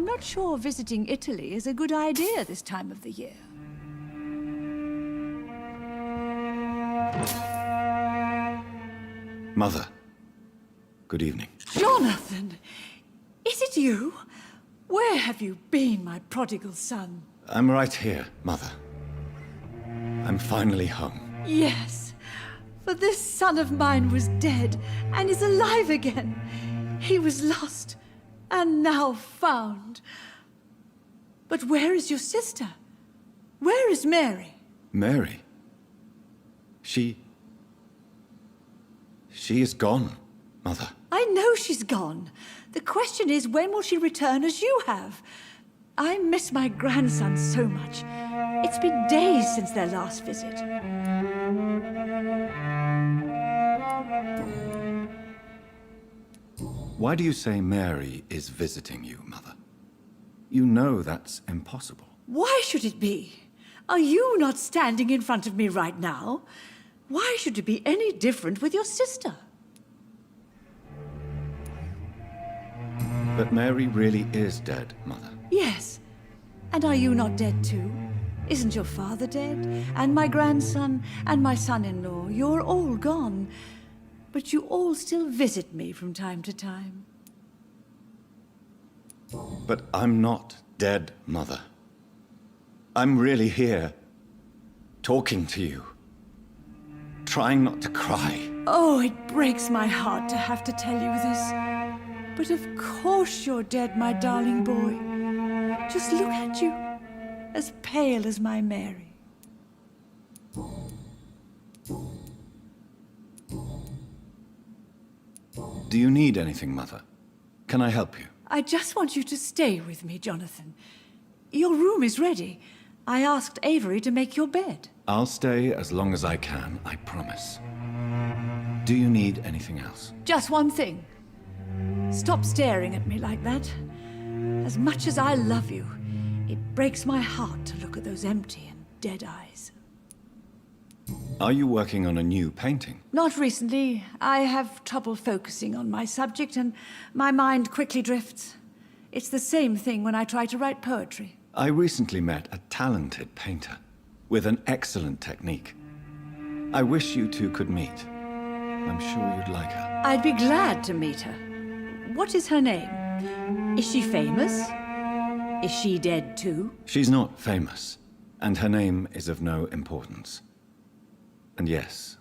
I'm not sure visiting Italy is a good idea this time of the year. Mother, good evening. Jonathan! Is it you? Where have you been, my prodigal son? I'm right here, Mother. I'm finally home. Yes, for this son of mine was dead and is alive again. He was lost and now found. But where is your sister? Where is Mary? Mary? She is gone, Mother. I know she's gone. The question is, when will she return as you have? I miss my grandson so much. It's been days since their last visit. Why do you say Mary is visiting you, Mother? You know that's impossible. Why should it be? Are you not standing in front of me right now? Why should it be any different with your sister? But Mary really is dead, Mother. Yes. And are you not dead too? Isn't your father dead? And my grandson? And my son-in-law? You're all gone. But you all still visit me from time to time. But I'm not dead, Mother. I'm really here, talking to you, trying not to cry. Oh, it breaks my heart to have to tell you this. But of course you're dead, my darling boy. Just look at you, as pale as my Mary. Do you need anything, Mother? Can I help you? I just want you to stay with me, Jonathan. Your room is ready. I asked Avery to make your bed. I'll stay as long as I can, I promise. Do you need anything else? Just one thing. Stop staring at me like that. As much as I love you, it breaks my heart to look at those empty and dead eyes. Are you working on a new painting? Not recently. I have trouble focusing on my subject and my mind quickly drifts. It's the same thing when I try to write poetry. I recently met a talented painter with an excellent technique. I wish you two could meet. I'm sure you'd like her. I'd be glad to meet her. What is her name? Is she famous? Is she dead too? She's not famous, and her name is of no importance. And yes,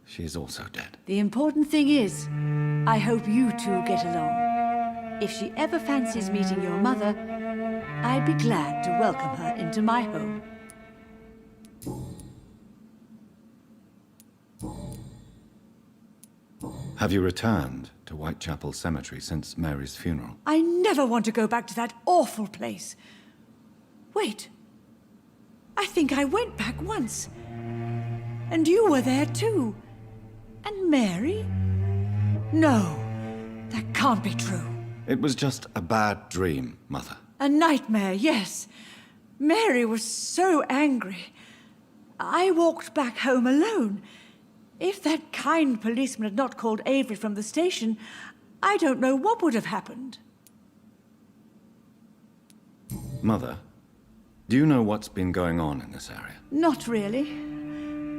she is also dead. The important thing is, I hope you two get along. If she ever fancies meeting your mother, I'd be glad to welcome her into my home. Have you returned to Whitechapel Cemetery since Mary's funeral? I never want to go back to that awful place. Wait. I think I went back once. And you were there too. And Mary? No, that can't be true. It was just a bad dream, Mother. A nightmare, yes. Mary was so angry. I walked back home alone. If that kind policeman had not called Avery from the station, I don't know what would have happened. Mother, do you know what's been going on in this area? Not really.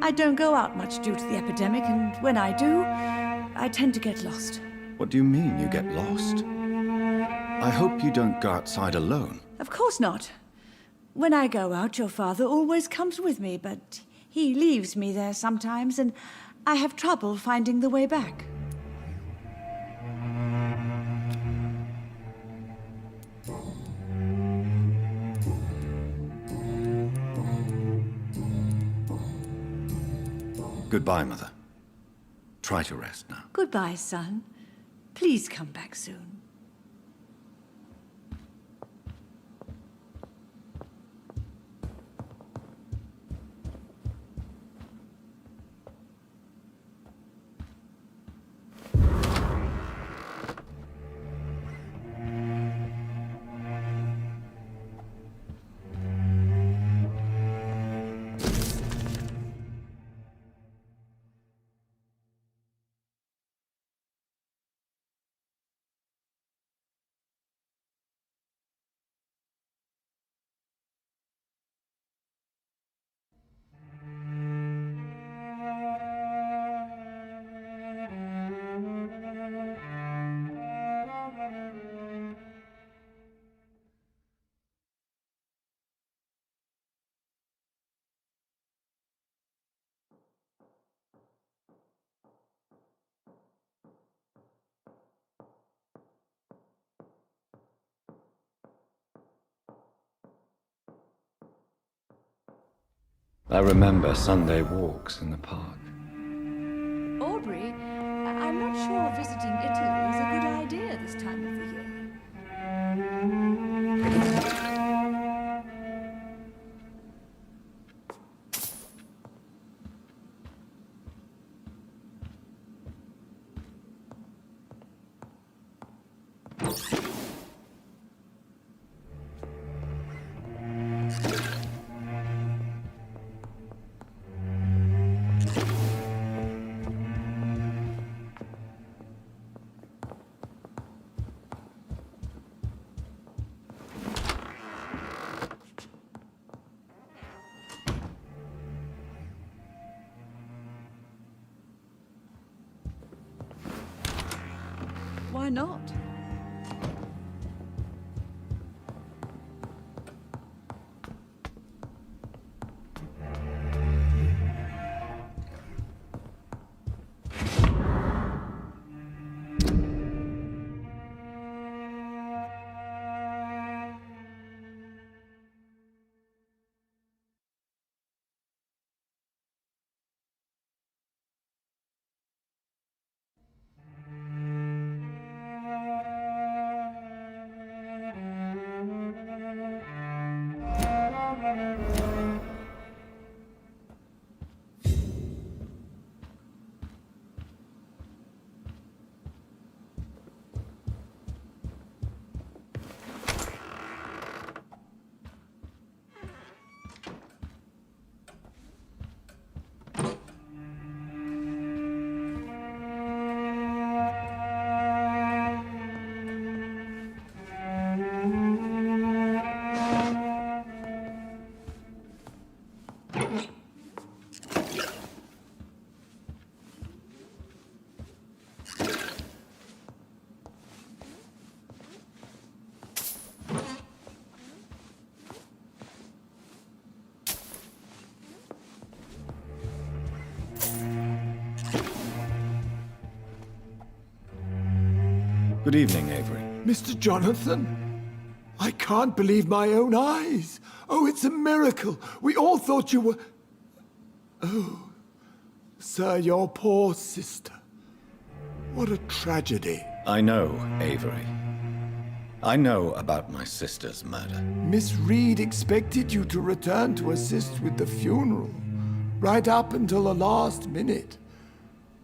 I don't go out much due to the epidemic, and when I do, I tend to get lost. What do you mean you get lost? I hope you don't go outside alone. Of course not. When I go out, your father always comes with me, but he leaves me there sometimes, and I have trouble finding the way back. Goodbye, Mother. Try to rest now. Goodbye, son. Please come back soon. I remember Sunday walks in the park. Aubrey, I'm not sure visiting Italy is a good idea this time of the year. Why not? Good evening, Avery. Mr. Jonathan? I can't believe my own eyes. Oh, it's a miracle. We all thought you were... Oh, sir, your poor sister. What a tragedy. I know, Avery. I know about my sister's murder. Miss Reed expected you to return to assist with the funeral, right up until the last minute.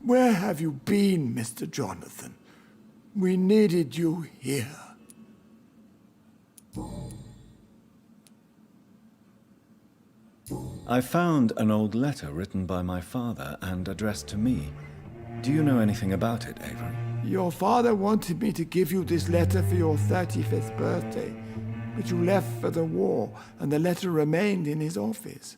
Where have you been, Mr. Jonathan? We needed you here. I found an old letter written by my father and addressed to me. Do you know anything about it, Avery? Your father wanted me to give you this letter for your 35th birthday, but you left for the war, and the letter remained in his office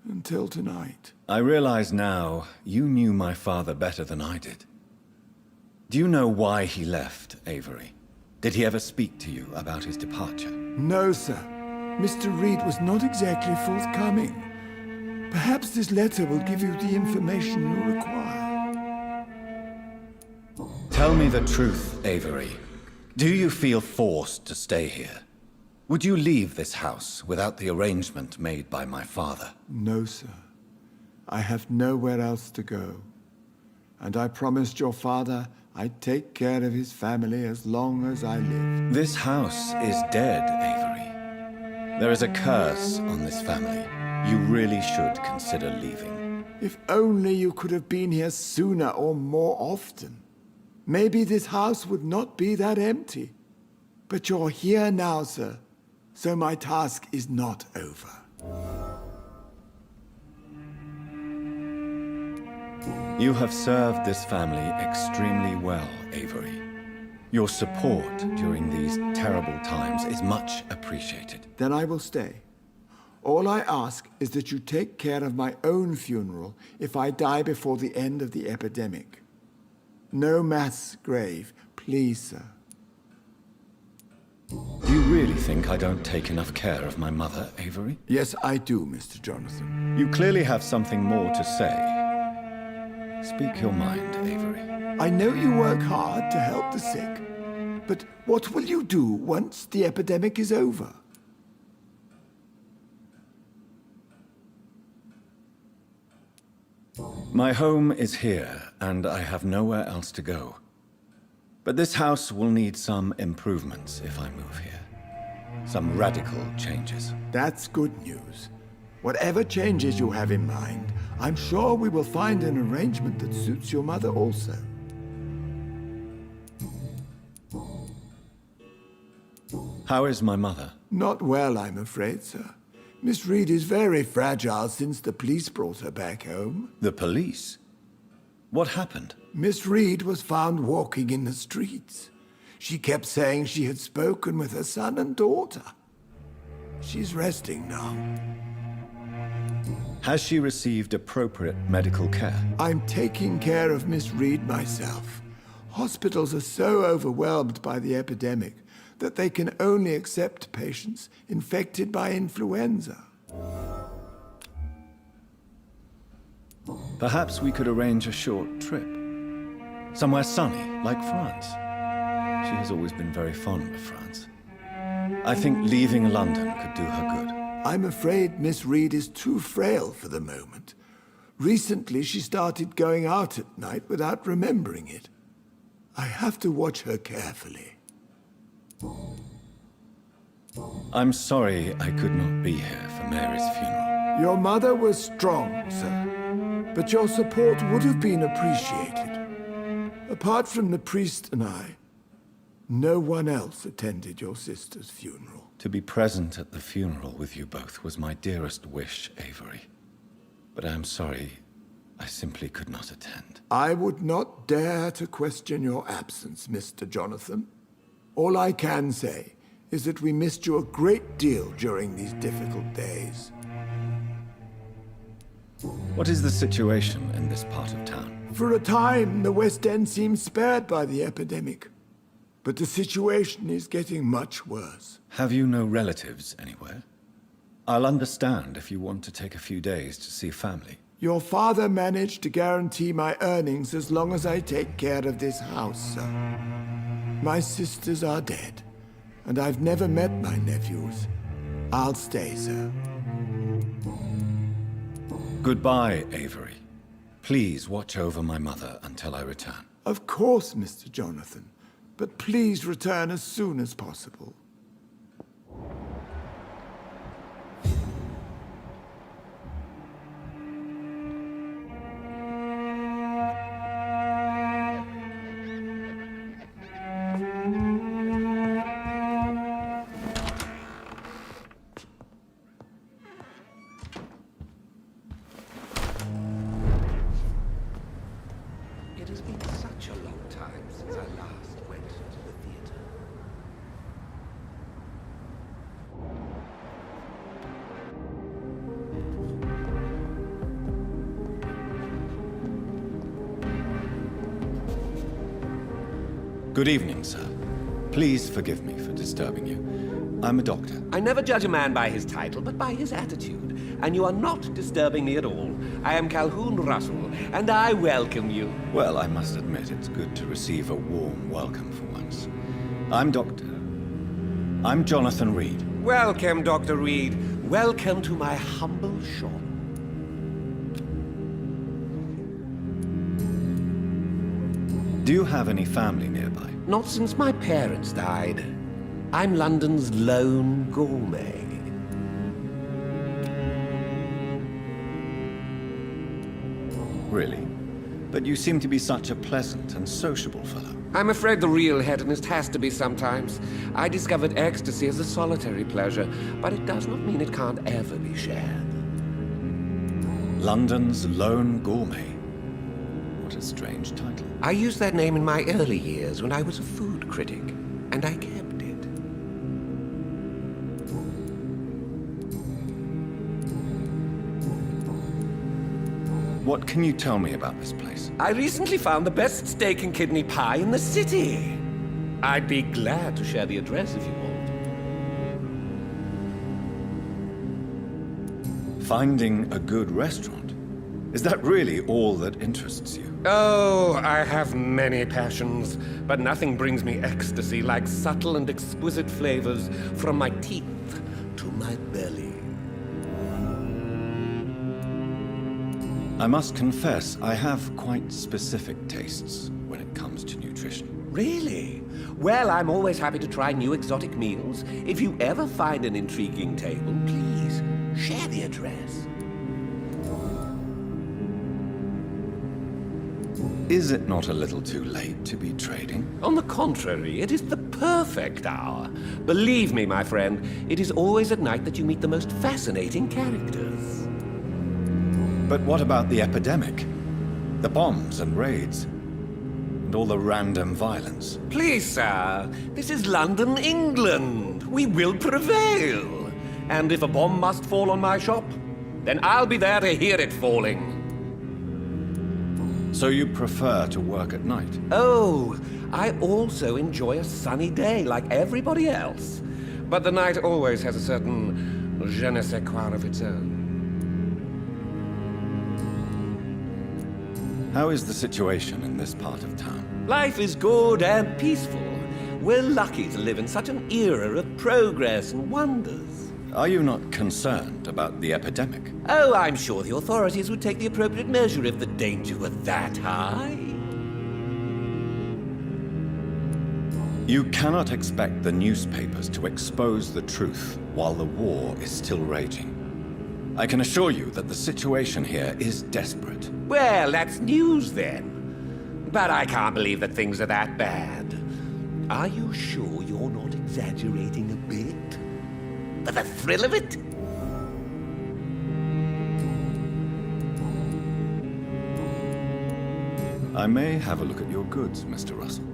until tonight. I realize now you knew my father better than I did. Do you know why he left, Avery? Did he ever speak to you about his departure? No, sir. Mr. Reed was not exactly forthcoming. Perhaps this letter will give you the information you require. Tell me the truth, Avery. Do you feel forced to stay here? Would you leave this house without the arrangement made by my father? No, sir. I have nowhere else to go. And I promised your father I'd take care of his family as long as I lived. This house is dead, Avery. There is a curse on this family. You really should consider leaving. If only you could have been here sooner or more often. Maybe this house would not be that empty. But you're here now, sir. So my task is not over. You have served this family extremely well, Avery. Your support during these terrible times is much appreciated. Then I will stay. All I ask is that you take care of my own funeral if I die before the end of the epidemic. No mass grave, please, sir. Do you really think I don't take enough care of my mother, Avery? Yes, I do, Mr. Jonathan. You clearly have something more to say. Speak your mind, Avery. I know you work hard to help the sick, but what will you do once the epidemic is over? My home is here, and I have nowhere else to go. But this house will need some improvements if I move here. Some radical changes. That's good news. Whatever changes you have in mind, I'm sure we will find an arrangement that suits your mother also. How is my mother? Not well, I'm afraid, sir. Miss Reed is very fragile since the police brought her back home. The police? What happened? Miss Reed was found walking in the streets. She kept saying she had spoken with her son and daughter. She's resting now. Has she received appropriate medical care? I'm taking care of Miss Reed myself. Hospitals are so overwhelmed by the epidemic that they can only accept patients infected by influenza. Perhaps we could arrange a short trip. Somewhere sunny, like France. She has always been very fond of France. I think leaving London could do her good. I'm afraid Miss Reed is too frail for the moment. Recently, she started going out at night without remembering it. I have to watch her carefully. I'm sorry I could not be here for Mary's funeral. Your mother was strong, sir, but your support would have been appreciated. Apart from the priest and I, no one else attended your sister's funeral. To be present at the funeral with you both was my dearest wish, Avery. But I am sorry, I simply could not attend. I would not dare to question your absence, Mr. Jonathan. All I can say is that we missed you a great deal during these difficult days. What is the situation in this part of town? For a time, the West End seemed spared by the epidemic. But the situation is getting much worse. Have you no relatives anywhere? I'll understand if you want to take a few days to see family. Your father managed to guarantee my earnings as long as I take care of this house, sir. My sisters are dead, and I've never met my nephews. I'll stay, sir. Goodbye, Avery. Please watch over my mother until I return. Of course, Mr. Jonathan. But please return as soon as possible. It has been such a long time since I last went to the theater. Good evening, sir. Please forgive me for disturbing you. I'm a doctor. I never judge a man by his title, but by his attitude. And you are not disturbing me at all. I am Calhoun Russell, and I welcome you. Well, I must admit it's good to receive a warm welcome for once. I'm Jonathan Reed. Welcome, Dr. Reed. Welcome to my humble shop. Do you have any family nearby? Not since my parents died. I'm London's lone gourmet. Really? But you seem to be such a pleasant and sociable fellow. I'm afraid the real hedonist has to be sometimes. I discovered ecstasy as a solitary pleasure, but it does not mean it can't ever be shared. London's lone gourmet. What a strange title. I used that name in my early years when I was a food critic, and I kept it. What can you tell me about this place? I recently found the best steak and kidney pie in the city. I'd be glad to share the address if you want. Finding a good restaurant? Is that really all that interests you? Oh, I have many passions, but nothing brings me ecstasy like subtle and exquisite flavors from my teeth to my belly. I must confess, I have quite specific tastes when it comes to nutrition. Really? Well, I'm always happy to try new exotic meals. If you ever find an intriguing table, please share the address. Is it not a little too late to be trading? On the contrary, it is the perfect hour. Believe me, my friend, it is always at night that you meet the most fascinating characters. But what about the epidemic? The bombs and raids? And all the random violence? Please, sir, this is London, England. We will prevail. And if a bomb must fall on my shop, then I'll be there to hear it falling. So you prefer to work at night? Oh, I also enjoy a sunny day like everybody else. But the night always has a certain je ne sais quoi of its own. How is the situation in this part of town? Life is good and peaceful. We're lucky to live in such an era of progress and wonders. Are you not concerned about the epidemic? Oh, I'm sure the authorities would take the appropriate measure if the danger were that high. You cannot expect the newspapers to expose the truth while the war is still raging. I can assure you that the situation here is desperate. Well, that's news then. But I can't believe that things are that bad. Are you sure you're not exaggerating a bit? For the thrill of it? I may have a look at your goods, Mr. Russell.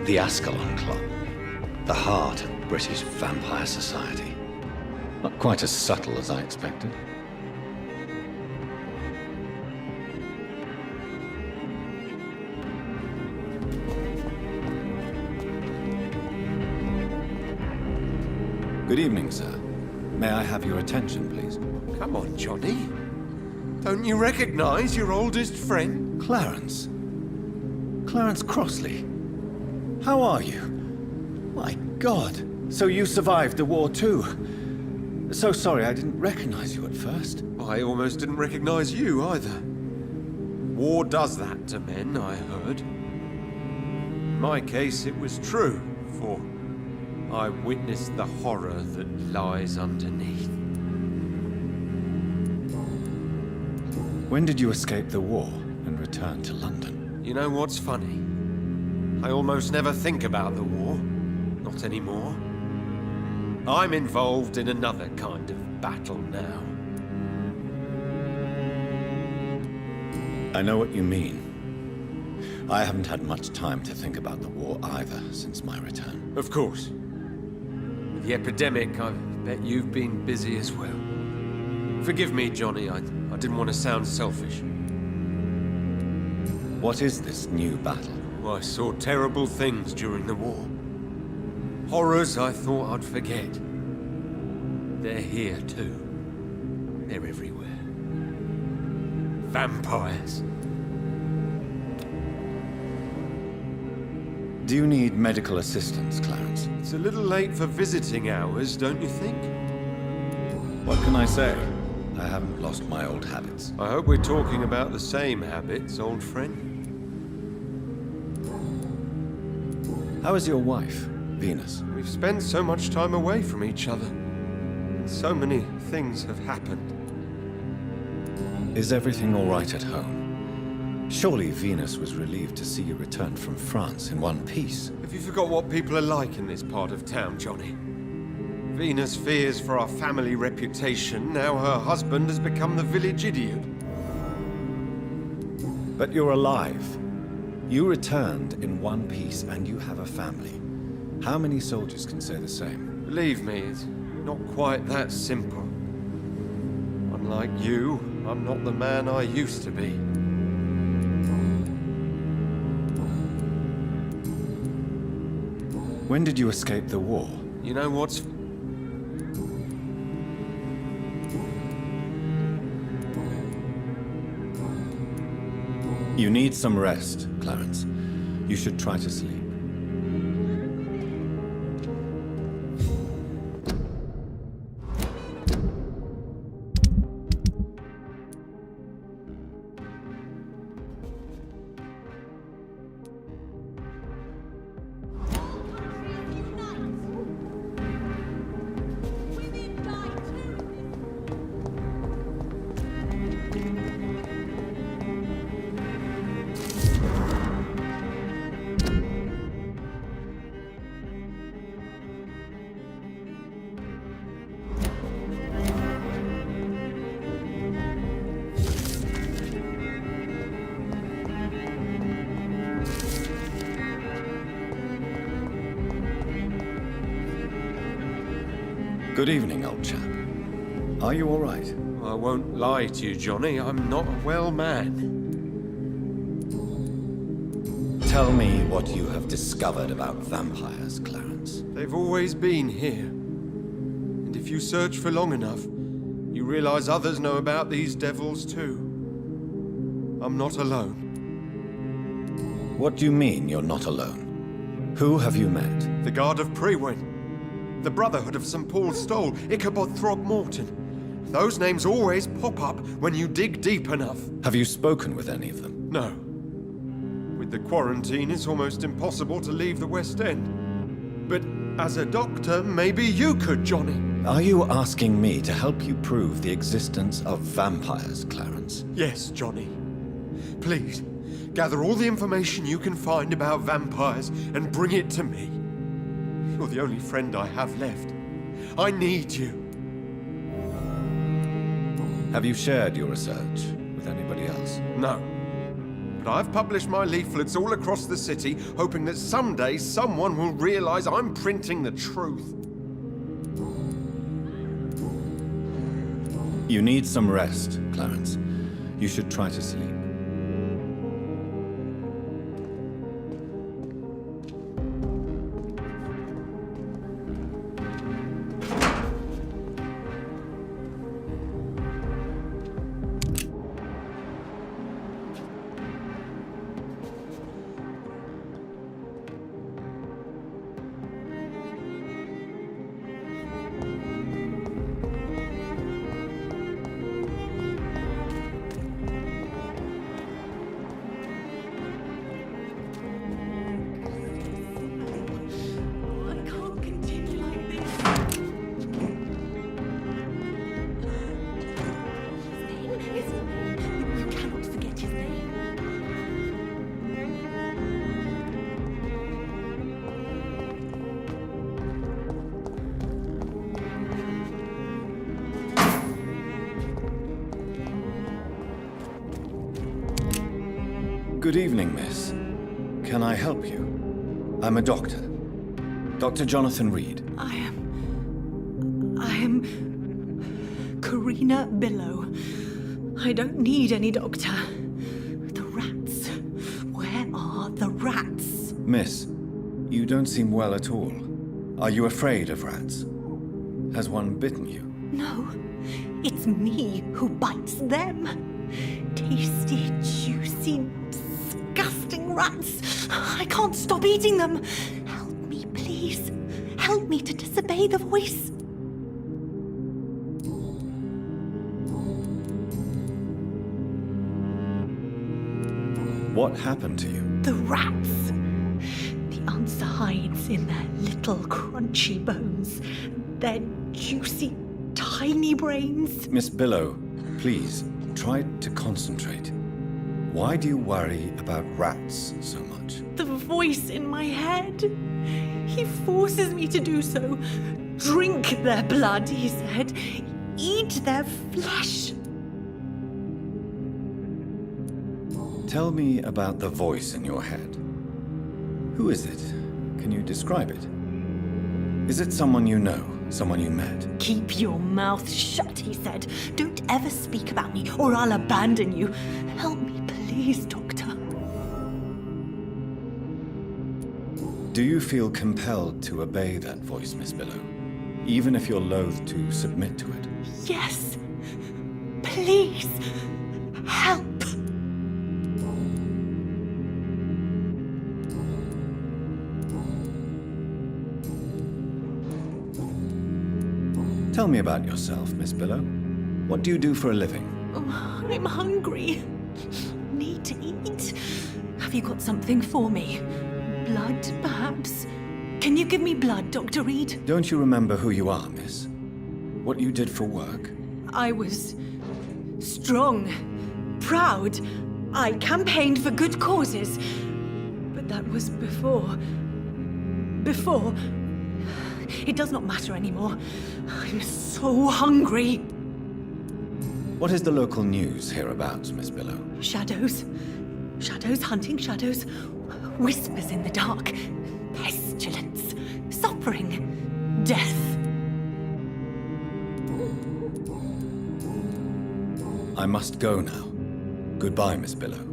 The Ascalon Club. The heart of British vampire society. Not quite as subtle as I expected. Good evening, sir. May I have your attention, please? Come on, Johnny. Don't you recognize your oldest friend? Clarence. Clarence Crossley. How are you? My God. So you survived the war too. So sorry I didn't recognize you at first. I almost didn't recognize you either. War does that to men, I heard. In my case, it was true, for I witnessed the horror that lies underneath. When did you escape the war and return to London? You know what's funny? I almost never think about the war. Not anymore. I'm involved in another kind of battle now. I know what you mean. I haven't had much time to think about the war either since my return. Of course. With the epidemic, I bet you've been busy as well. Forgive me, Johnny, I didn't want to sound selfish. What is this new battle? I saw terrible things during the war. Horrors I thought I'd forget. They're here too. They're everywhere. Vampires. Do you need medical assistance, Clarence? It's a little late for visiting hours, don't you think? What can I say? I haven't lost my old habits. I hope we're talking about the same habits, old friend. How is your wife, Venus? We've spent so much time away from each other. And so many things have happened. Is everything all right at home? Surely Venus was relieved to see you return from France in one piece. Have you forgot what people are like in this part of town, Johnny? Venus fears for our family reputation. Now her husband has become the village idiot. But you're alive. You returned in one piece and you have a family. How many soldiers can say the same? Believe me, it's not quite that simple. Unlike you, I'm not the man I used to be. When did you escape the war? You know what's... You need some rest, Clarence. You should try to sleep. Good evening, old chap. Are you all right? I won't lie to you, Johnny. I'm not a well man. Tell me what you have discovered about vampires, Clarence. They've always been here. And if you search for long enough, you realize others know about these devils too. I'm not alone. What do you mean you're not alone? Who have you met? The Guard of Priwen. The Brotherhood of St. Paul's Stole, Ichabod Throgmorton. Those names always pop up when you dig deep enough. Have you spoken with any of them? No. With the quarantine, it's almost impossible to leave the West End. But as a doctor, maybe you could, Johnny. Are you asking me to help you prove the existence of vampires, Clarence? Yes, Johnny. Please, gather all the information you can find about vampires and bring it to me. You're the only friend I have left. I need you. Have you shared your research with anybody else? No. But I've published my leaflets all across the city, hoping that someday someone will realize I'm printing the truth. You need some rest, Clarence. You should try to sleep. Good evening, miss. Can I help you? I'm a doctor. Dr. Jonathan Reed. I am Karina Billow. I don't need any doctor. The rats. Where are the rats? Miss, you don't seem well at all. Are you afraid of rats? Has one bitten you? No, it's me who bites them. Tasty, juicy, disgusting rats. I can't stop eating them. Help me, please. Help me to disobey the voice. What happened to you? The rats. The answer hides in their little crunchy bones. Their juicy, tiny brains. Miss Billow, please, try to concentrate. Why do you worry about rats so much? The voice in my head. He forces me to do so. Drink their blood, he said. Eat their flesh. Tell me about the voice in your head. Who is it? Can you describe it? Is it someone you know? Someone you met? Keep your mouth shut, he said. Don't ever speak about me, or I'll abandon you. Help me, please, Doctor. Do you feel compelled to obey that voice, Miss Billow? Even if you're loath to submit to it? Yes. Please. Help. Tell me about yourself, Miss Billow. What do you do for a living? Oh, I'm hungry. Need to eat. Have you got something for me? Blood, perhaps? Can you give me blood, Dr. Reed? Don't you remember who you are, miss? What you did for work? I was strong, proud. I campaigned for good causes. But that was before. Before. It does not matter anymore. I'm so hungry. What is the local news hereabouts, Miss Billow? Shadows. Shadows hunting shadows. Whispers in the dark. Pestilence. Suffering. Death. I must go now. Goodbye, Miss Billow.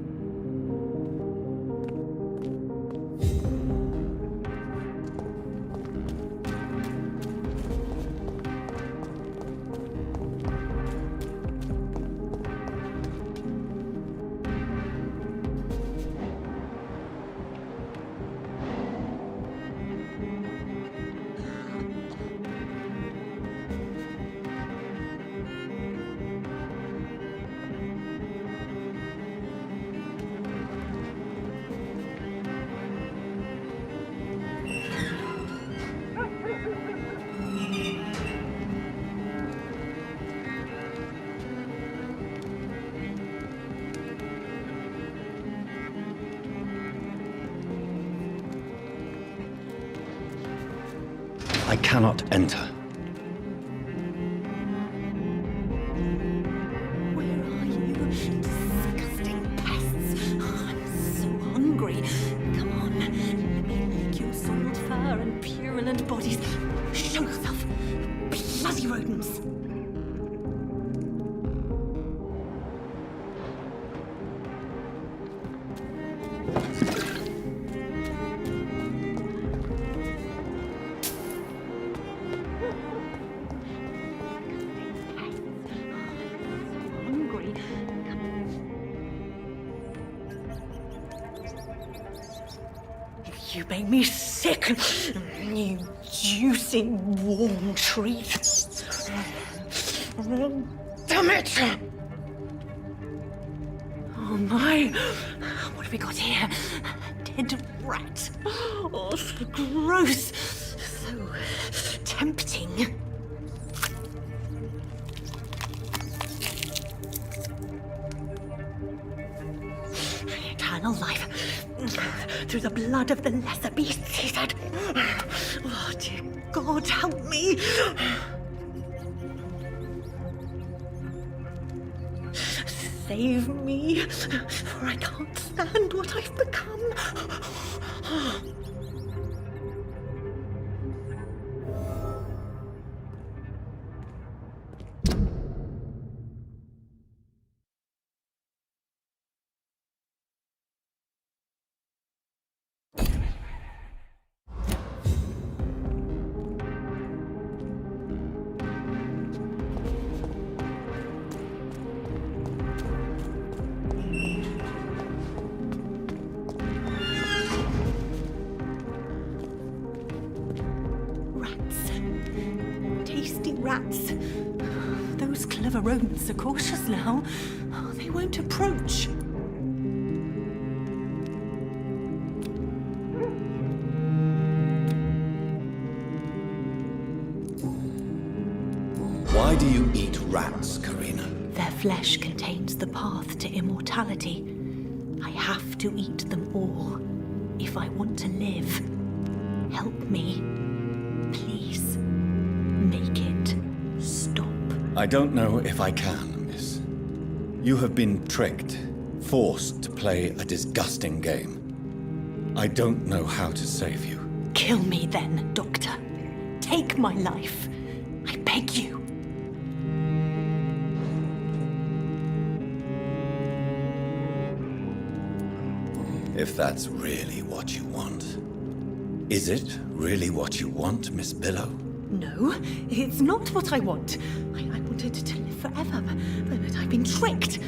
I cannot enter. Where are you? Disgusting pests. I'm so hungry. Come on. Let me lick your soiled fur and purulent bodies. Show yourself. Bloody rodents. You make me sick, you juicy warm treat. Damn it! Oh my, what have we got here? A dead rat. Oh, so gross, so tempting. Eternal life. Through the blood of the lesser beasts, he said. Oh, dear God, help me. Save me, for I can't stand what I've become. rats. Those clever rodents are cautious now. Oh, they won't approach. Why do you eat rats, Karina? Their flesh contains the path to immortality. I have to eat them all if I want to live. Help me. Please. Make it stop. I don't know if I can, miss. You have been tricked, forced to play a disgusting game. I don't know how to save you. Kill me then, Doctor. Take my life. I beg you. If that's really what you want. Is it really what you want, Miss Billow? No, it's not what I want. I wanted to live forever, but I've been tricked.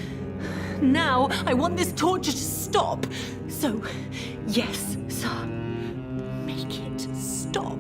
Now I want this torture to stop. So, yes, sir. Make it stop.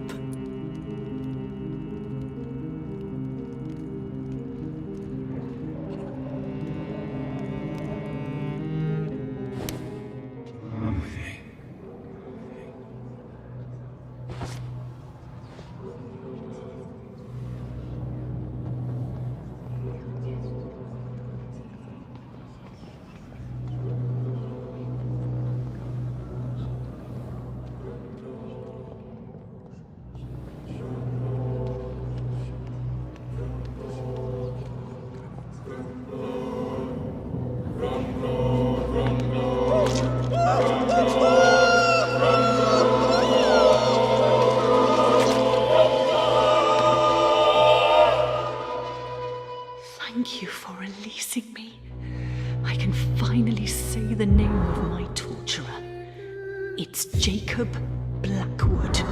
Thank you for releasing me. I can finally say the name of my torturer. It's Jacob Blackwood.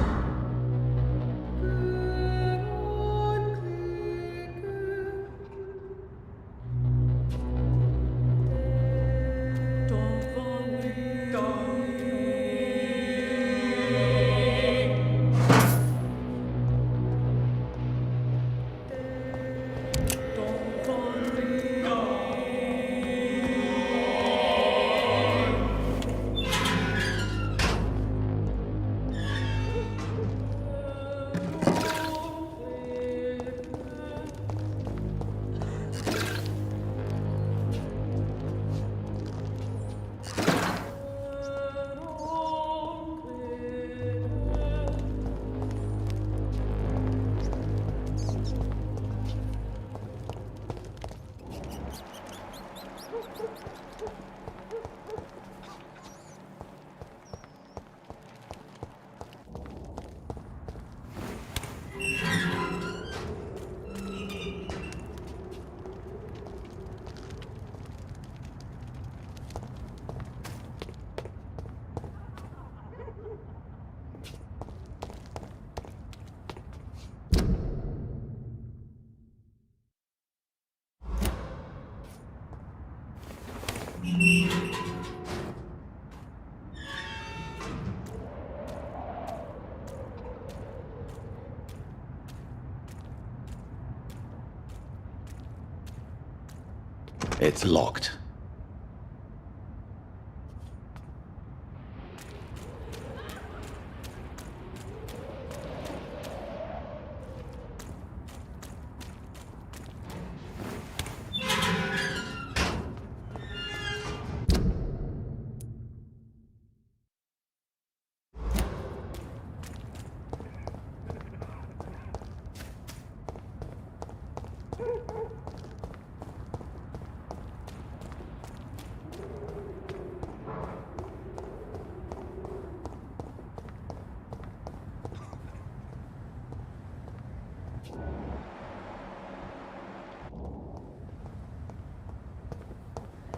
It's locked.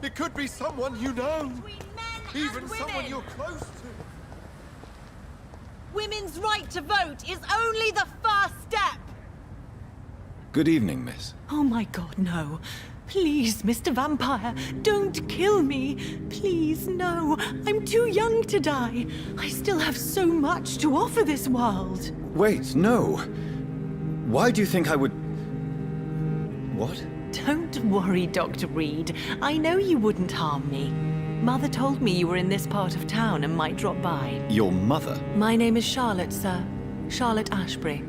It could be someone you know. Between men Even and someone women. you're close to. Women's right to vote is only the first step. Good evening, miss. Oh my God, no. Please, Mr. Vampire, don't kill me. Please, no. I'm too young to die. I still have so much to offer this world. Wait, no. Why do you think I would... What? Don't worry, Dr. Reed. I know you wouldn't harm me. Mother told me you were in this part of town and might drop by. Your mother? My name is Charlotte, sir. Charlotte Asprey.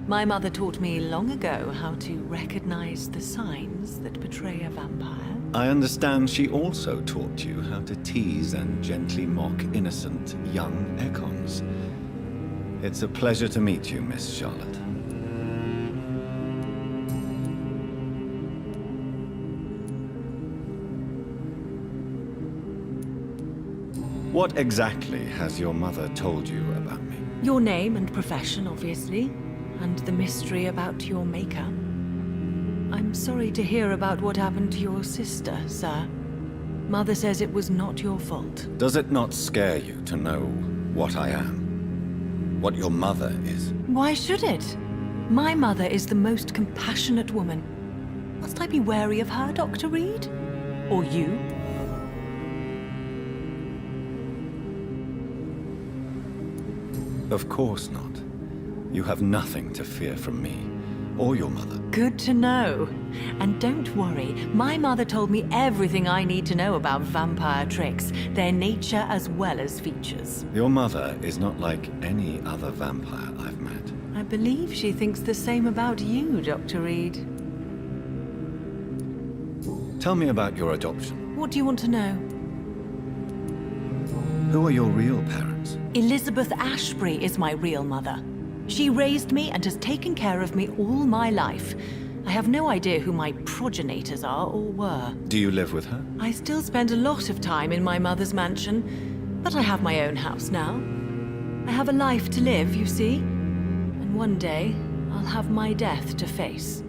My mother taught me long ago how to recognize the signs that betray a vampire. I understand she also taught you how to tease and gently mock innocent young Econs. It's a pleasure to meet you, Miss Charlotte. What exactly has your mother told you about me? Your name and profession, obviously, and the mystery about your maker. I'm sorry to hear about what happened to your sister, sir. Mother says it was not your fault. Does it not scare you to know what I am? What your mother is? Why should it? My mother is the most compassionate woman. Must I be wary of her, Dr. Reed? Or you? Of course not. You have nothing to fear from me, or your mother. Good to know. And don't worry, my mother told me everything I need to know about vampire tricks, their nature as well as features. Your mother is not like any other vampire I've met. I believe she thinks the same about you, Dr. Reed. Tell me about your adoption. What do you want to know? Who are your real parents? Elizabeth Asprey is my real mother. She raised me and has taken care of me all my life. I have no idea who my progenitors are or were. Do you live with her? I still spend a lot of time in my mother's mansion, but I have my own house now. I have a life to live, you see. And one day, I'll have my death to face.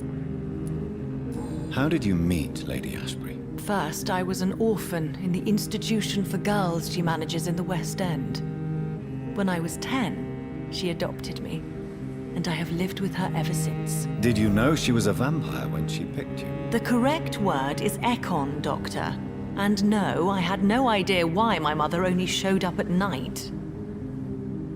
How did you meet Lady Asprey? First, I was an orphan in the institution for girls she manages in the West End. When I was 10, she adopted me, and I have lived with her ever since. Did you know she was a vampire when she picked you? The correct word is Econ, Doctor. And no, I had no idea why my mother only showed up at night.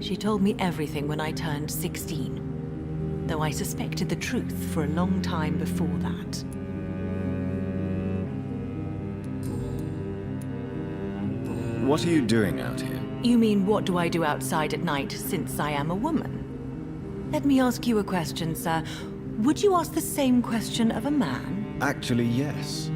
She told me everything when I turned 16, though I suspected the truth for a long time before that. What are you doing out here? You mean, what do I do outside at night since I am a woman? Let me ask you a question, sir. Would you ask the same question of a man? Actually, yes.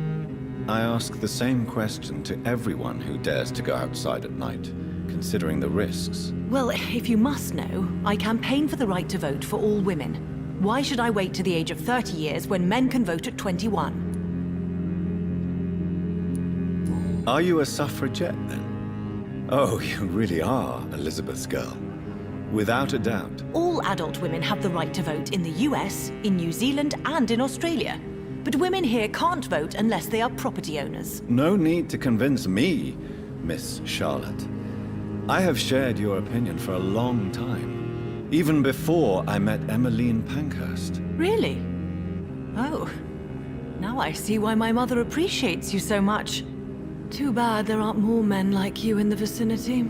I ask the same question to everyone who dares to go outside at night, considering the risks. Well, if you must know, I campaign for the right to vote for all women. Why should I wait to the age of 30 years when men can vote at 21? Are you a suffragette, then? Oh, you really are Elizabeth's girl. Without a doubt. All adult women have the right to vote in the US, in New Zealand, and in Australia. But women here can't vote unless they are property owners. No need to convince me, Miss Charlotte. I have shared your opinion for a long time. Even before I met Emmeline Pankhurst. Really? Oh. Now I see why my mother appreciates you so much. Too bad there aren't more men like you in the vicinity.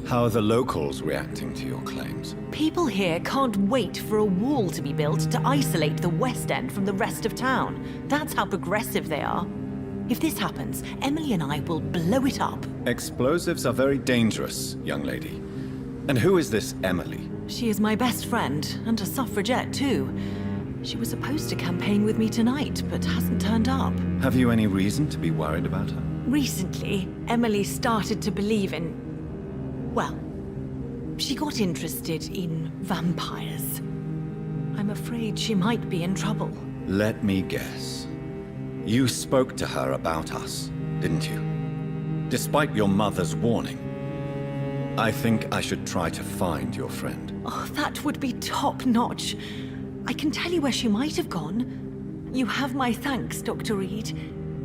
How are the locals reacting to your claims? People here can't wait for a wall to be built to isolate the West End from the rest of town. That's how progressive they are. If this happens, Emily and I will blow it up. Explosives are very dangerous, young lady. And who is this Emily? She is my best friend, and a suffragette too. She was supposed to campaign with me tonight, but hasn't turned up. Have you any reason to be worried about her? Recently, Emily started to believe in... well, she got interested in vampires. I'm afraid she might be in trouble. Let me guess. You spoke to her about us, didn't you? Despite your mother's warning. I think I should try to find your friend. Oh, that would be top-notch. I can tell you where she might have gone. You have my thanks, Dr. Reed.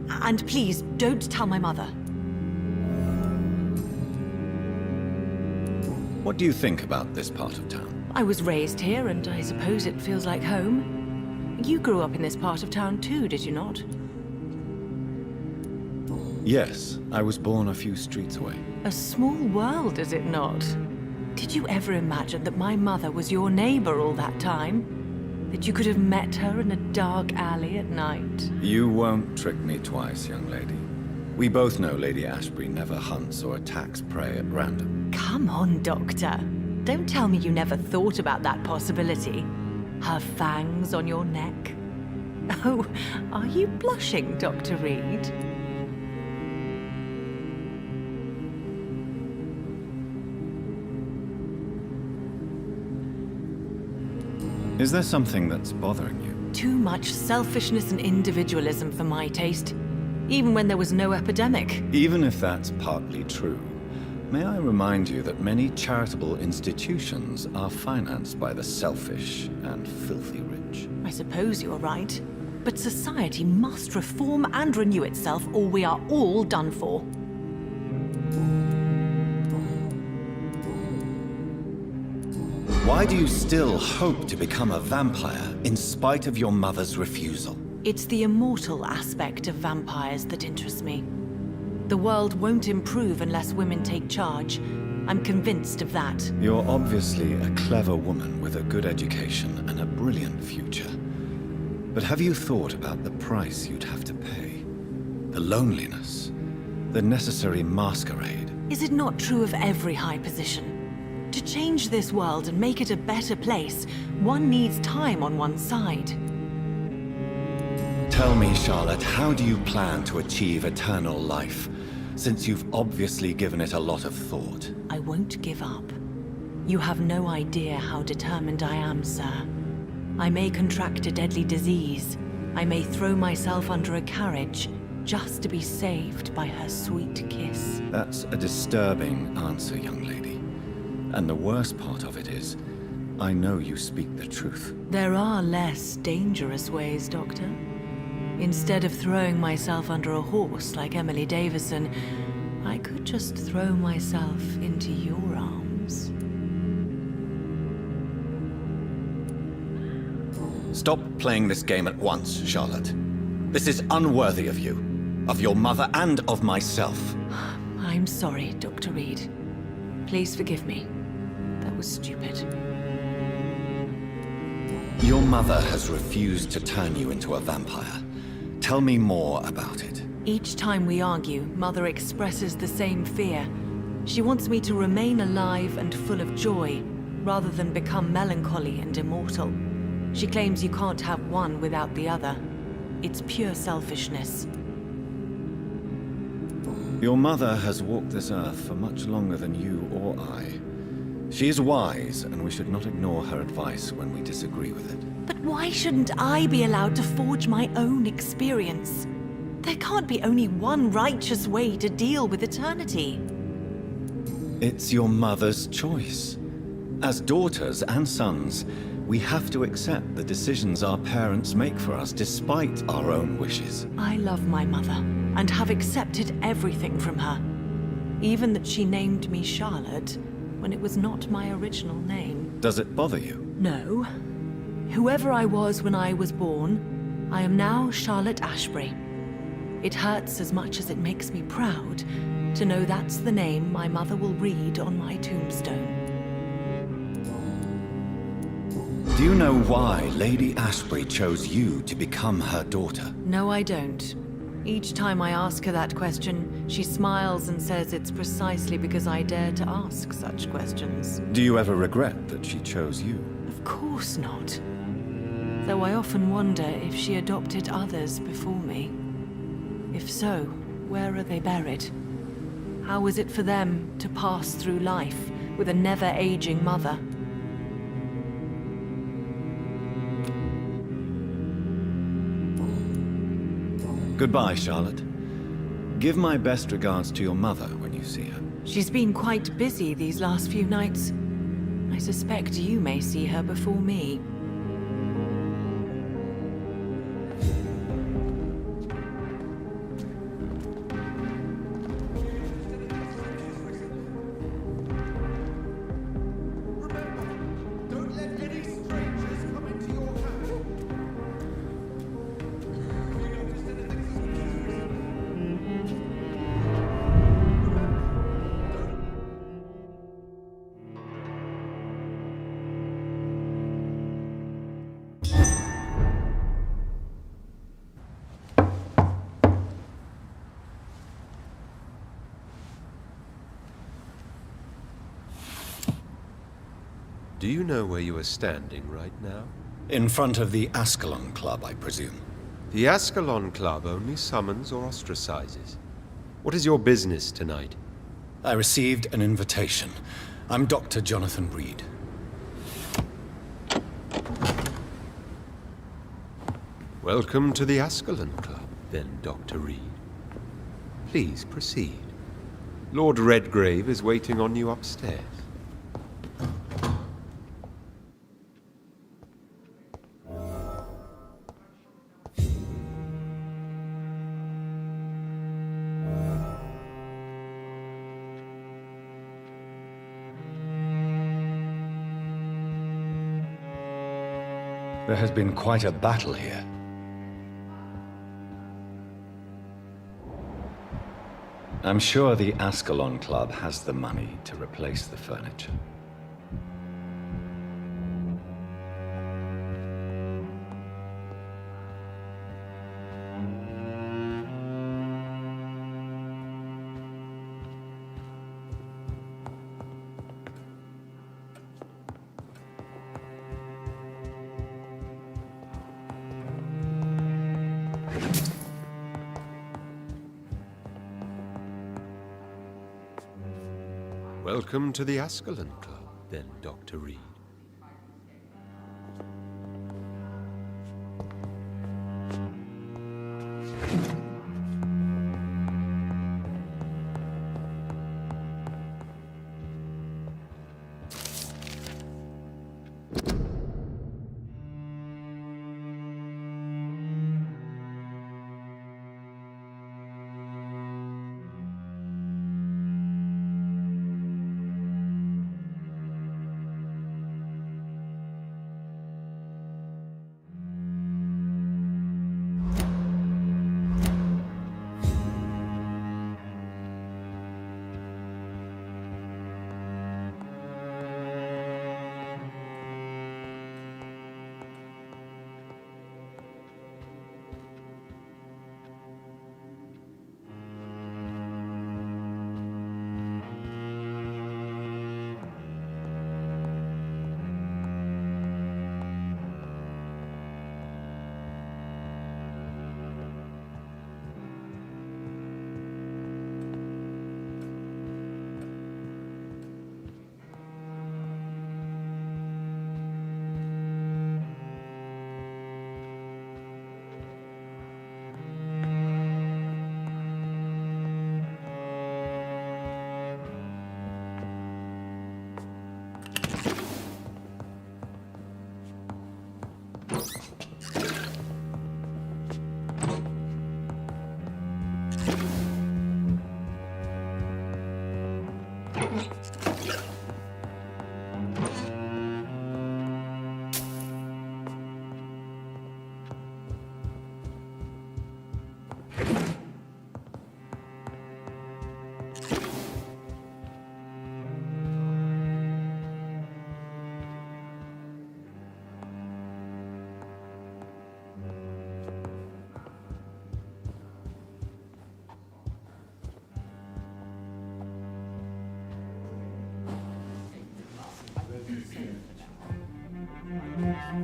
And please, don't tell my mother. What do you think about this part of town? I was raised here, and I suppose it feels like home. You grew up in this part of town too, did you not? Yes, I was born a few streets away. A small world, is it not? Did you ever imagine that my mother was your neighbor all that time? That you could have met her in a dark alley at night? You won't trick me twice, young lady. We both know Lady Asprey never hunts or attacks prey at random. Come on, Doctor. Don't tell me you never thought about that possibility. Her fangs on your neck. Oh, are you blushing, Dr. Reed? Is there something that's bothering you? Too much selfishness and individualism for my taste. Even when there was no epidemic. Even if that's partly true, may I remind you that many charitable institutions are financed by the selfish and filthy rich. I suppose you're right. But society must reform and renew itself, or we are all done for. Why do you still hope to become a vampire in spite of your mother's refusal? It's the immortal aspect of vampires that interests me. The world won't improve unless women take charge. I'm convinced of that. You're obviously a clever woman with a good education and a brilliant future. But have you thought about the price you'd have to pay? The loneliness, the necessary masquerade. Is it not true of every high position? To change this world and make it a better place, one needs time on one's side. Tell me, Charlotte, how do you plan to achieve eternal life, since you've obviously given it a lot of thought? I won't give up. You have no idea how determined I am, sir. I may contract a deadly disease. I may throw myself under a carriage, just to be saved by her sweet kiss. That's a disturbing answer, young lady. And the worst part of it is, I know you speak the truth. There are less dangerous ways, Doctor. Instead of throwing myself under a horse like Emily Davison, I could just throw myself into your arms. Stop playing this game at once, Charlotte. This is unworthy of you, of your mother, and of myself. I'm sorry, Dr. Reed. Please forgive me. That was stupid. Your mother has refused to turn you into a vampire. Tell me more about it. Each time we argue, Mother expresses the same fear. She wants me to remain alive and full of joy, rather than become melancholy and immortal. She claims you can't have one without the other. It's pure selfishness. Your mother has walked this earth for much longer than you or I. She is wise, and we should not ignore her advice when we disagree with it. But why shouldn't I be allowed to forge my own experience? There can't be only one righteous way to deal with eternity. It's your mother's choice. As daughters and sons, we have to accept the decisions our parents make for us despite our own wishes. I love my mother, and have accepted everything from her. Even that she named me Charlotte, when it was not my original name. Does it bother you? No. Whoever I was when I was born, I am now Charlotte Asprey. It hurts as much as it makes me proud to know that's the name my mother will read on my tombstone. Do you know why Lady Asprey chose you to become her daughter? No, I don't. Each time I ask her that question, she smiles and says it's precisely because I dare to ask such questions. Do you ever regret that she chose you? Of course not. Though I often wonder if she adopted others before me. If so, where are they buried? How is it for them to pass through life with a never-aging mother? Goodbye, Charlotte. Give my best regards to your mother when you see her. She's been quite busy these last few nights. I suspect you may see her before me. Do you know where you are standing right now? In front of the Ascalon Club, I presume. The Ascalon Club only summons or ostracizes. What is your business tonight? I received an invitation. I'm Dr. Jonathan Reed. Welcome to the Ascalon Club, then, Dr. Reed. Please proceed. Lord Redgrave is waiting on you upstairs. There has been quite a battle here. I'm sure the Ascalon Club has the money to replace the furniture. Welcome to the Ascalon Club, then, Dr. Reed.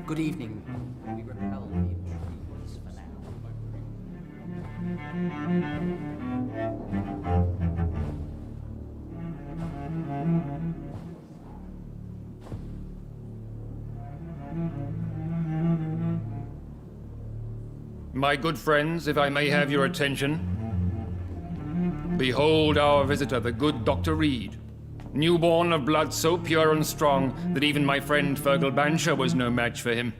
Good evening. We repel the intruders for now. My good friends, if I may have your attention. Behold our visitor, the good Dr. Reed. Newborn of blood so pure and strong that even my friend Fergal Bancher was no match for him.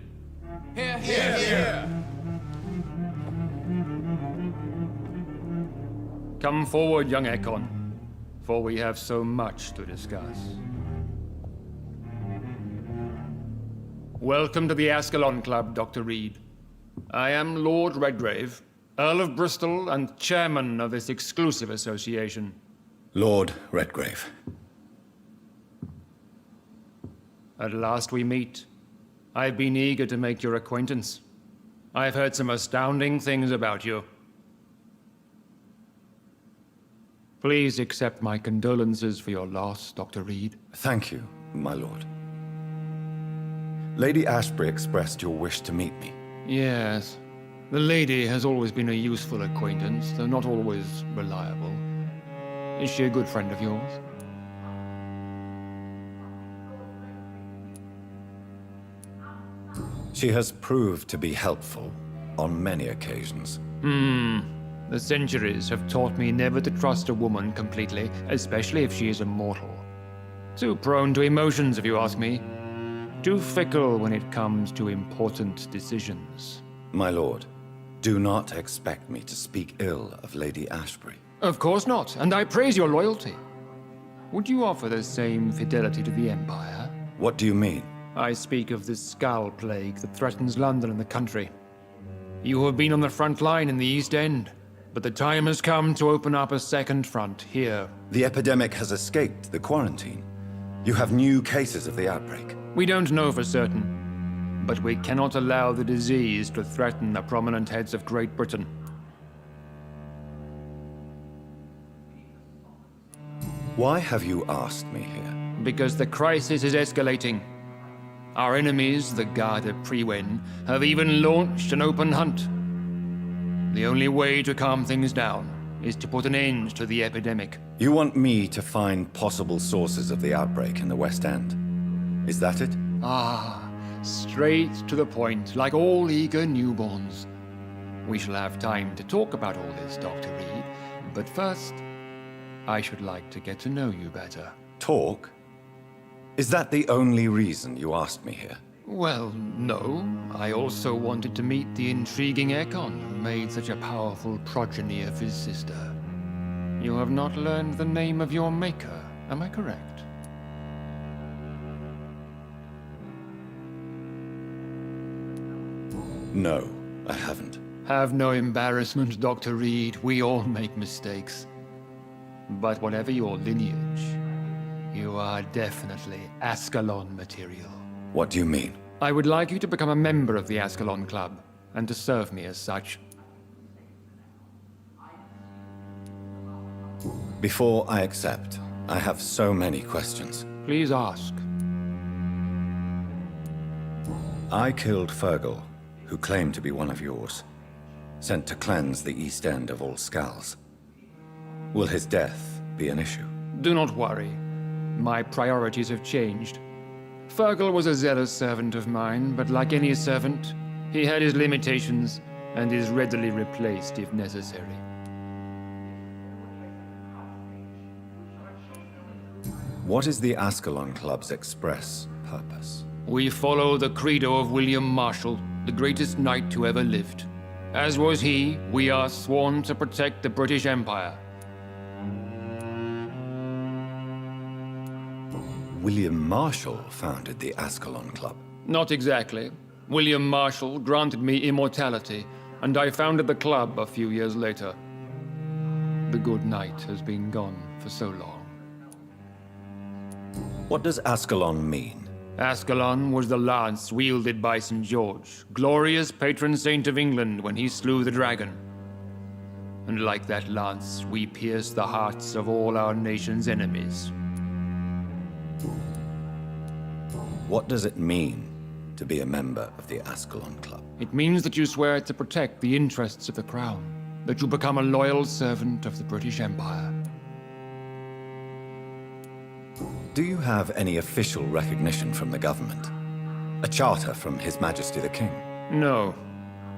Hear, hear, hear! Come forward, young Ekon, for we have so much to discuss. Welcome to the Ascalon Club, Dr. Reed. I am Lord Redgrave, Earl of Bristol and chairman of this exclusive association. Lord Redgrave. At last we meet. I've been eager to make your acquaintance. I've heard some astounding things about you. Please accept my condolences for your loss, Dr. Reed. Thank you, my lord. Lady Asprey expressed your wish to meet me. Yes. The lady has always been a useful acquaintance, though not always reliable. Is she a good friend of yours? She has proved to be helpful on many occasions. The centuries have taught me never to trust a woman completely, especially if she is a mortal. Too prone to emotions, if you ask me. Too fickle when it comes to important decisions. My lord, do not expect me to speak ill of Lady Asprey. Of course not, and I praise your loyalty. Would you offer the same fidelity to the Empire? What do you mean? I speak of the Skull Plague that threatens London and the country. You have been on the front line in the East End, but the time has come to open up a second front here. The epidemic has escaped the quarantine. You have new cases of the outbreak. We don't know for certain, but we cannot allow the disease to threaten the prominent heads of Great Britain. Why have you asked me here? Because the crisis is escalating. Our enemies, the Garde Priwen, have even launched an open hunt. The only way to calm things down is to put an end to the epidemic. You want me to find possible sources of the outbreak in the West End. Is that it? Ah, straight to the point, like all eager newborns. We shall have time to talk about all this, Dr. Reed, but first, I should like to get to know you better. Talk? Is that the only reason you asked me here? Well, no. I also wanted to meet the intriguing Ekon, who made such a powerful progeny of his sister. You have not learned the name of your maker, am I correct? No, I haven't. Have no embarrassment, Dr. Reed. We all make mistakes. But whatever your lineage, you are definitely Ascalon material. What do you mean? I would like you to become a member of the Ascalon Club, and to serve me as such. Before I accept, I have so many questions. Please ask. I killed Fergal, who claimed to be one of yours, sent to cleanse the East End of all skulls. Will his death be an issue? Do not worry. My priorities have changed. Fergal was a zealous servant of mine, but like any servant, he had his limitations and is readily replaced if necessary. What is the Ascalon Club's express purpose? We follow the credo of William Marshall, the greatest knight who ever lived. As was he, we are sworn to protect the British Empire. William Marshall founded the Ascalon Club. Not exactly. William Marshall granted me immortality, and I founded the club a few years later. The good knight has been gone for so long. What does Ascalon mean? Ascalon was the lance wielded by St. George, glorious patron saint of England when he slew the dragon. And like that lance, we pierce the hearts of all our nation's enemies. What does it mean to be a member of the Ascalon Club? It means that you swear to protect the interests of the crown, that you become a loyal servant of the British Empire. Do you have any official recognition from the government? A charter from His Majesty the King? No.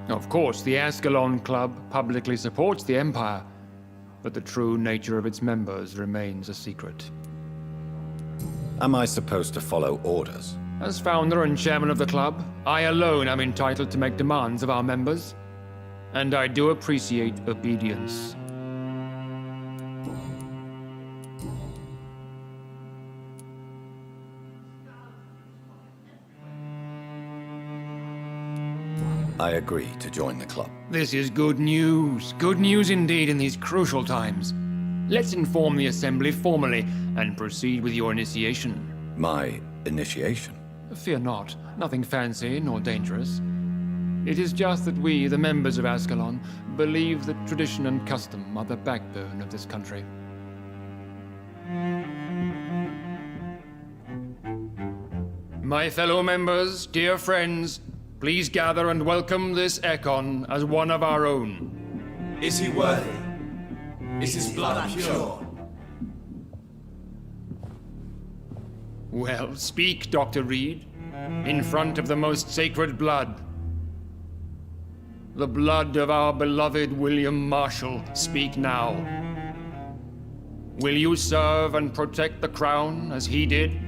Of course, the Ascalon Club publicly supports the Empire, but the true nature of its members remains a secret. Am I supposed to follow orders? As founder and chairman of the club, I alone am entitled to make demands of our members, and I do appreciate obedience. I agree to join the club. This is good news. Good news indeed in these crucial times. Let's inform the Assembly formally and proceed with your initiation. My initiation? Fear not. Nothing fancy nor dangerous. It is just that we, the members of Ascalon, believe that tradition and custom are the backbone of this country. My fellow members, dear friends, please gather and welcome this Ekon as one of our own. Is he worthy? Is his blood pure? Well, speak, Dr. Reed, in front of the most sacred blood. The blood of our beloved William Marshall, speak now. Will you serve and protect the crown as he did?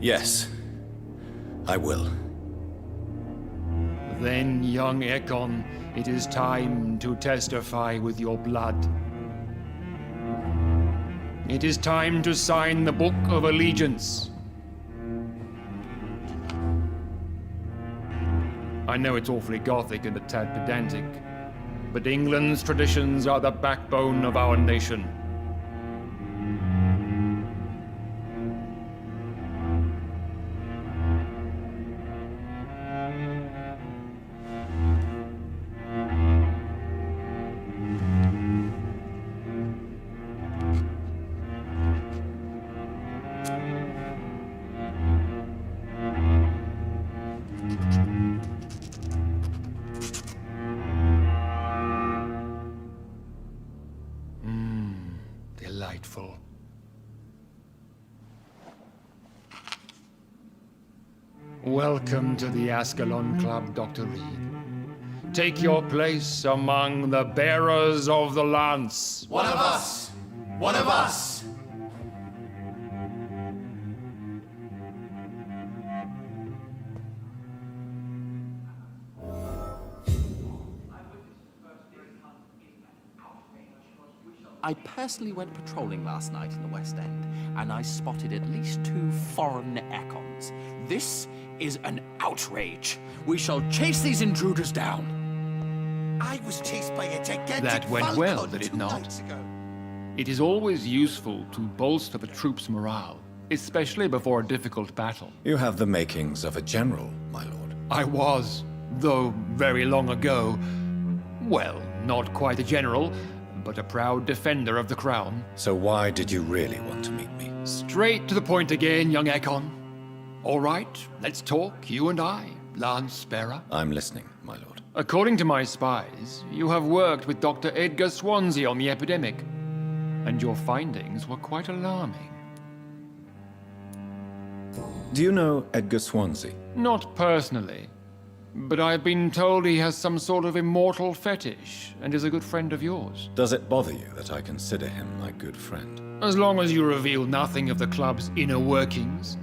Yes, I will. Then, young Ekon, it is time to testify with your blood. It is time to sign the Book of Allegiance. I know it's awfully gothic and a tad pedantic, but England's traditions are the backbone of our nation. Delightful. Welcome to the Ascalon Club, Dr. Reed. Take your place among the bearers of the lance. One of us! One of us! I personally went patrolling last night in the West End, and I spotted at least 2 foreign Ekons. This is an outrage. We shall chase these intruders down. I was chased by a gigantic That went falcon well, did it 2 not? nights ago. It is always useful to bolster the troops' morale, especially before a difficult battle. You have the makings of a general, my lord. I was, though very long ago, well, not quite a general, but a proud defender of the crown. So why did you really want to meet me? Straight to the point again, young Ekon. All right, let's talk, you and I, Lance Sparrow. I'm listening, my lord. According to my spies, you have worked with Dr. Edgar Swansea on the epidemic, and your findings were quite alarming. Do you know Edgar Swansea? Not personally, but I've been told he has some sort of immortal fetish and is a good friend of yours. Does it bother you that I consider him my good friend? As long as you reveal nothing of the club's inner workings,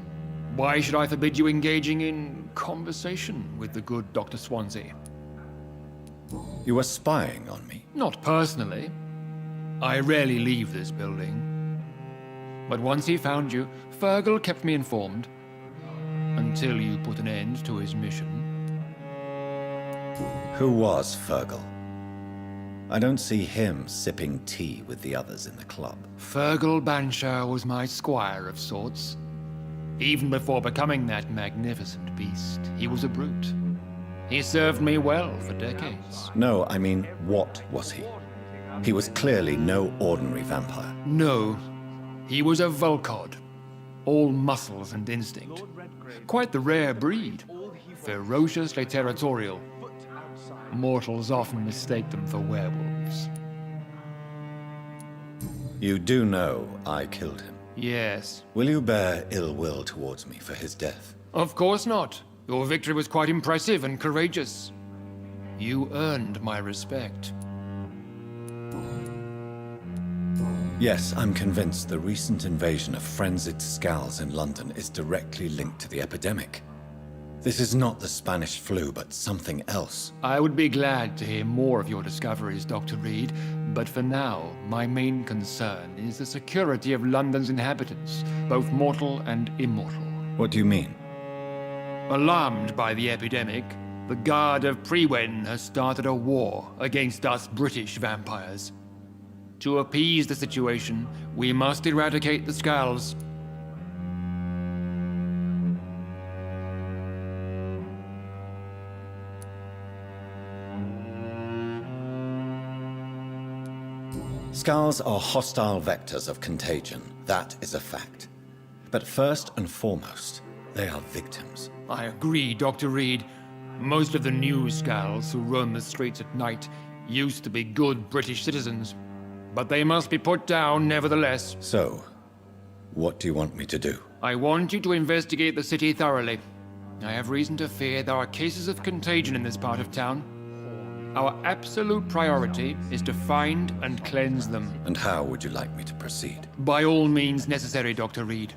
why should I forbid you engaging in conversation with the good Dr. Swansea? You were spying on me? Not personally. I rarely leave this building. But once he found you, Fergal kept me informed. Until you put an end to his mission. Who was Fergal? I don't see him sipping tea with the others in the club. Fergal Banshire was my squire of sorts. Even before becoming that magnificent beast, he was a brute. He served me well for decades. No, I mean, what was he? He was clearly no ordinary vampire. No, he was a Volcod. All muscles and instinct. Quite the rare breed. Ferociously territorial. Mortals often mistake them for werewolves. You do know I killed him. Yes. Will you bear ill will towards me for his death? Of course not. Your victory was quite impressive and courageous. You earned my respect. Yes, I'm convinced the recent invasion of frenzied Scals in London is directly linked to the epidemic. This is not the Spanish flu, but something else. I would be glad to hear more of your discoveries, Dr. Reed, but for now, my main concern is the security of London's inhabitants, both mortal and immortal. What do you mean? Alarmed by the epidemic, the Guard of Prewen has started a war against us British vampires. To appease the situation, we must eradicate the Scals. Skulls are hostile vectors of contagion. That is a fact. But first and foremost, they are victims. I agree, Dr. Reed. Most of the new Skulls who roam the streets at night used to be good British citizens. But they must be put down nevertheless. So, what do you want me to do? I want you to investigate the city thoroughly. I have reason to fear there are cases of contagion in this part of town. Our absolute priority is to find and cleanse them. And how would you like me to proceed? By all means necessary, Dr. Reed.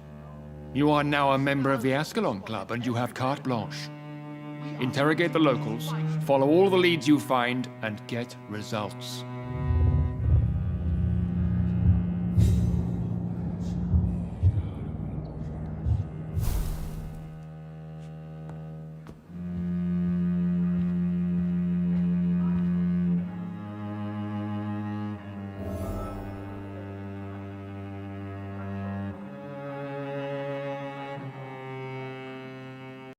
You are now a member of the Ascalon Club and you have carte blanche. Interrogate the locals, follow all the leads you find, and get results.